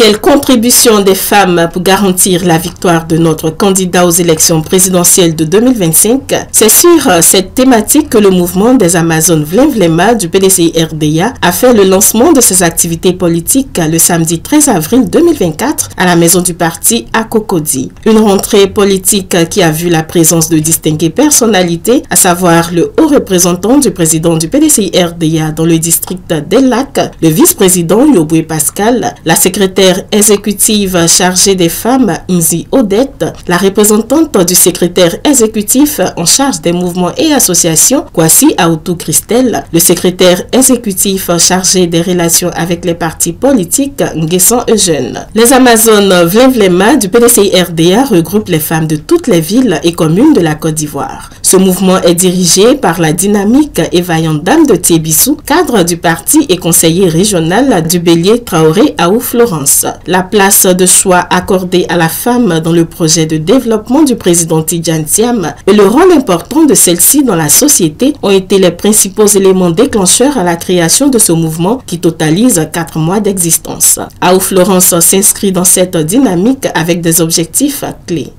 Quelle contribution des femmes pour garantir la victoire de notre candidat aux élections présidentielles de 2025? C'est sur cette thématique que le mouvement des Amazones Vlemvlema du PDCI-RDA a fait le lancement de ses activités politiques le samedi 13 avril 2024 à la maison du parti à Cocody. Une rentrée politique qui a vu la présence de distinguées personnalités, à savoir le haut représentant du président du PDCI-RDA dans le district des Lacs, le vice-président Yoboué Pascal, la secrétaire exécutive chargée des femmes Nzi Odette, la représentante du secrétaire exécutif en charge des mouvements et associations Kwasi Aoutou Christelle, le secrétaire exécutif chargé des relations avec les partis politiques Nguessan Eugène. Les Amazones Vlemvlema du PDCI-RDA regroupent les femmes de toutes les villes et communes de la Côte d'Ivoire. Ce mouvement est dirigé par la dynamique et vaillante dame de Thiébissou, cadre du parti et conseiller régional du Bélier Traoré Aou Florence. La place de choix accordée à la femme dans le projet de développement du président Tidjane Thiam et le rôle important de celle-ci dans la société ont été les principaux éléments déclencheurs à la création de ce mouvement qui totalise 4 mois d'existence. Aou Florence s'inscrit dans cette dynamique avec des objectifs clés.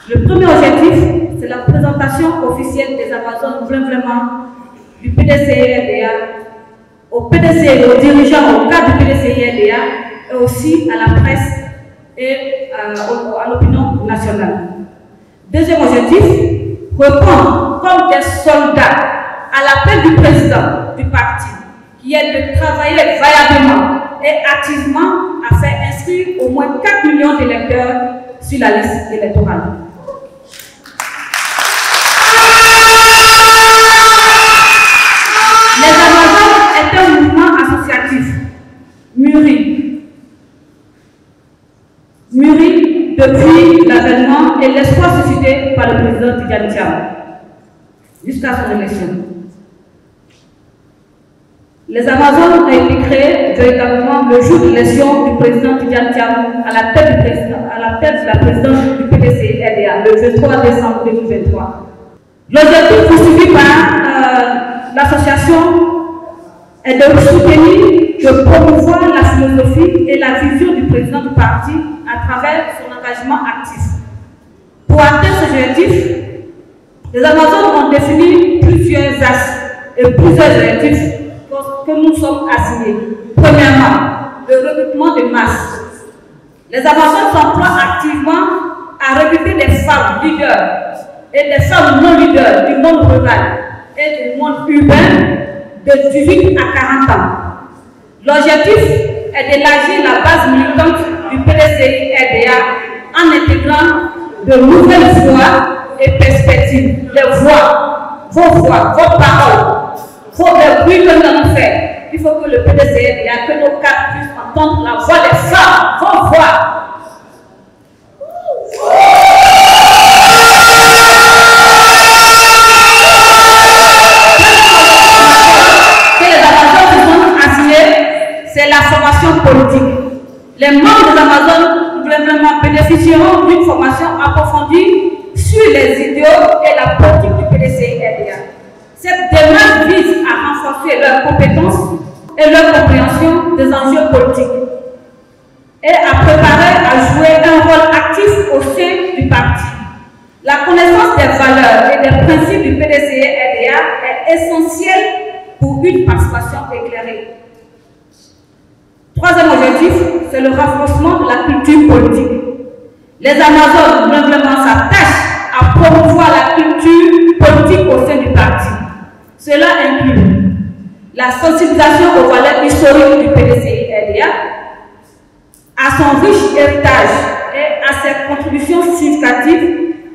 Le premier objectif, c'est la présentation officielle des Amazones Vlemvlema du PDCI-RDA au PDCI, aux dirigeants, au cadre du PDCI-RDA et aussi à la presse et à l'opinion nationale. Deuxième objectif, répondre comme des soldats à l'appel du président du parti, qui est de travailler vaillamment et activement à faire inscrire au moins 4 millions d'électeurs sur la liste électorale. Les Amazones est un mouvement associatif mûri depuis l'avènement et l'espoir suscité par le président Tidjane Thiam jusqu'à son élection. Les Amazones ont été créées véritablement le jour de l'élection du président Tidjane Thiam à la tête de la présidence du PDCI-RDA le 23 décembre 2023. L'objectif poursuivi par l'association est de soutenir, de promouvoir la philosophie et la vision du président du parti à travers son engagement actif. Pour atteindre ce objectif, les Amazones ont défini plusieurs axes et plusieurs objectifs que nous sommes assignés. Premièrement, le recrutement de masse. Les Amazones s'emploient activement à recruter des femmes leaders et des femmes non leaders du monde rural et du monde urbain de 18 à 40 ans. L'objectif est d'élargir la base militante du PDCI-RDA en intégrant de nouvelles voix et perspectives. Les voix, vos voix, vos paroles, vos bruits que nous allons faire. Il faut que le PDCI-RDA, que nos cadres puissent entendre la voix des femmes, vos voix. C'est la formation politique. Les membres des Amazones vraiment bénéficieront d'une formation approfondie sur les idéaux et la politique du PDCI-RDA. Cette démarche vise à renforcer leurs compétences et leur compréhension des enjeux politiques et à préparer à jouer un rôle actif au sein du parti. La connaissance des valeurs et des principes du PDCI-RDA est essentielle pour une participation éclairée. Troisième objectif, c'est le renforcement de la culture politique. Les Amazones vraiment s'attachent à promouvoir la culture politique au sein du parti. Cela inclut la sensibilisation aux valeurs historiques du PDCI-RDA, à son riche héritage et à ses contributions significatives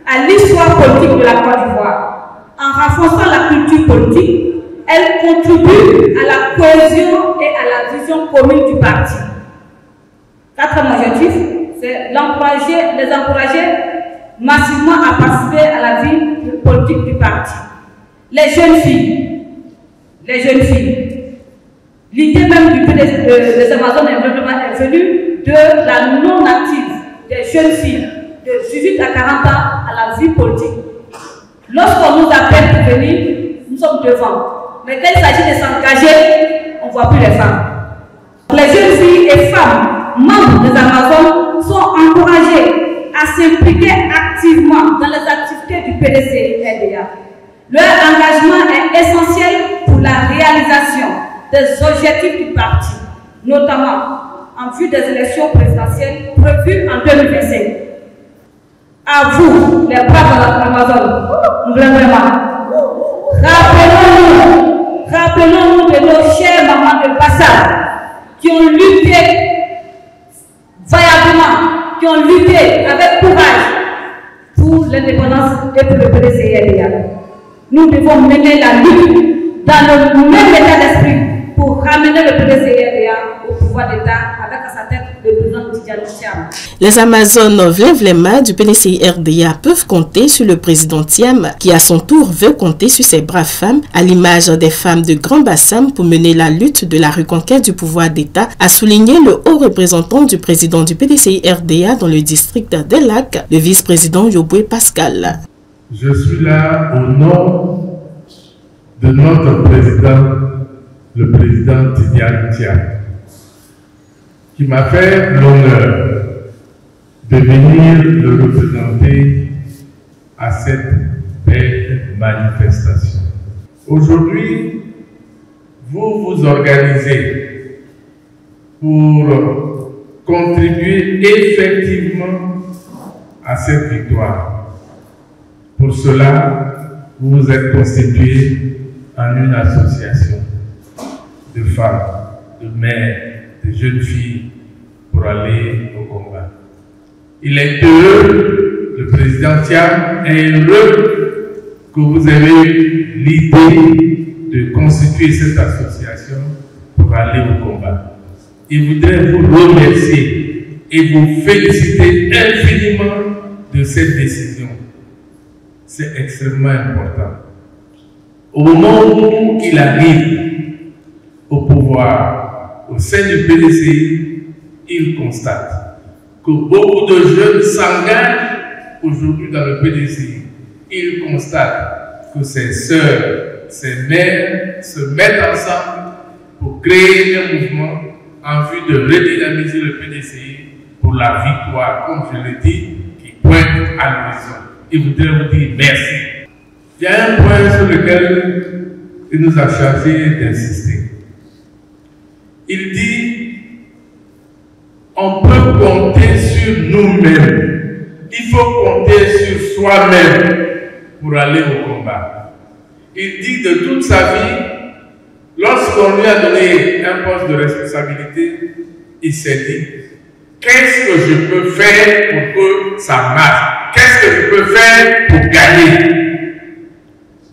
à l'histoire politique de la Côte d'Ivoire. En renforçant la culture politique, elle contribue à la cohésion et à la vision commune du parti. Quatrième objectif, c'est les encourager massivement à participer à la vie politique du parti. Les jeunes filles. L'idée même des Amazones est venue de la non-active des jeunes filles de 18 à 40 ans à la vie politique. Lorsqu'on nous appelle pour venir, nous sommes devant. Mais quand il s'agit de s'engager, on ne voit plus les femmes. Les jeunes filles et femmes membres des Amazones sont encouragés à s'impliquer activement dans les activités du PDC-RDA. Leur engagement est essentiel pour la réalisation des objectifs du parti, notamment en vue des élections présidentielles prévues en 2025. À vous, les braves Amazones, vraiment. Rappelons-nous de nos chères mamans de passage qui ont lutté vaillamment, qui ont lutté avec courage pour l'indépendance et pour le PDC-RDA. Nous devons mener la lutte dans le même état d'esprit pour ramener le PDC-RDA au pouvoir d'État avec à sa tête le président Tidjane Thiam. Les Amazones Vlin-Vlema du PDC-RDA peuvent compter sur le président Thiam qui à son tour veut compter sur ses braves femmes à l'image des femmes de Grand Bassam pour mener la lutte de la reconquête du pouvoir d'État, a souligné le haut représentant du président du PDC-RDA dans le district des Lacs, le vice-président Yoboué Pascal. Je suis là au nom de notre président, le président Tidjane Thiam, qui m'a fait l'honneur de venir le représenter à cette belle manifestation. Aujourd'hui, vous vous organisez pour contribuer effectivement à cette victoire. Pour cela, vous vous êtes constitué en une association de femmes, de mères, de jeunes filles pour aller au combat. Il est heureux, le président Thiam est heureux que vous ayez eu l'idée de constituer cette association pour aller au combat. Il voudrait vous remercier et vous féliciter infiniment de cette décision. C'est extrêmement important. Au moment où il arrive au pouvoir, au sein du PDC, il constate que beaucoup de jeunes s'engagent aujourd'hui dans le PDC. Il constate que ses sœurs, ses mères se mettent ensemble pour créer un mouvement en vue de redynamiser le PDC pour la victoire, comme je l'ai dit, qui pointe à l'horizon. Il voudrait vous dire merci. Il y a un point sur lequel il nous a chargé d'insister. Il dit, on peut compter sur nous-mêmes. Il faut compter sur soi-même pour aller au combat. Il dit de toute sa vie, lorsqu'on lui a donné un poste de responsabilité, il s'est dit, qu'est-ce que je peux faire pour que ça marche? Qu'est-ce que je peux faire pour gagner?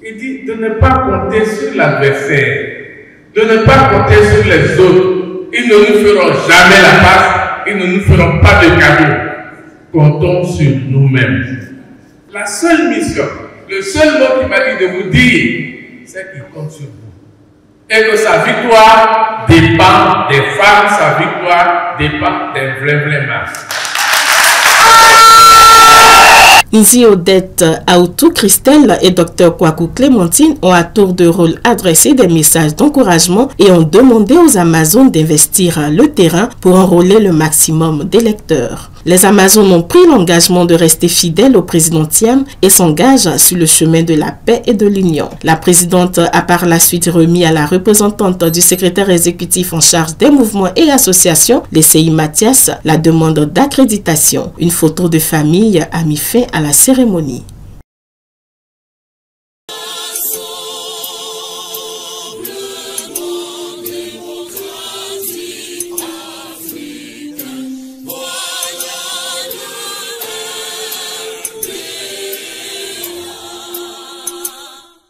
Il dit de ne pas compter sur l'adversaire, de ne pas compter sur les autres. Ils ne nous feront jamais la passe, ils ne nous feront pas de cadeaux. Comptons sur nous-mêmes. La seule mission, le seul mot qu'il m'a dit de vous dire, c'est qu'il compte sur vous. Et que sa victoire dépend des femmes, sa victoire dépend des vrais masses. Nzi Odette Aoutou Christelle et Dr Kwaku Clémentine ont à tour de rôle adressé des messages d'encouragement et ont demandé aux Amazones d'investir le terrain pour enrôler le maximum d'électeurs. Les Amazones ont pris l'engagement de rester fidèles au président Thiam et s'engagent sur le chemin de la paix et de l'union. La présidente a par la suite remis à la représentante du secrétaire exécutif en charge des mouvements et associations, l'ECI Mathias, la demande d'accréditation. Une photo de famille a mis fin à la cérémonie.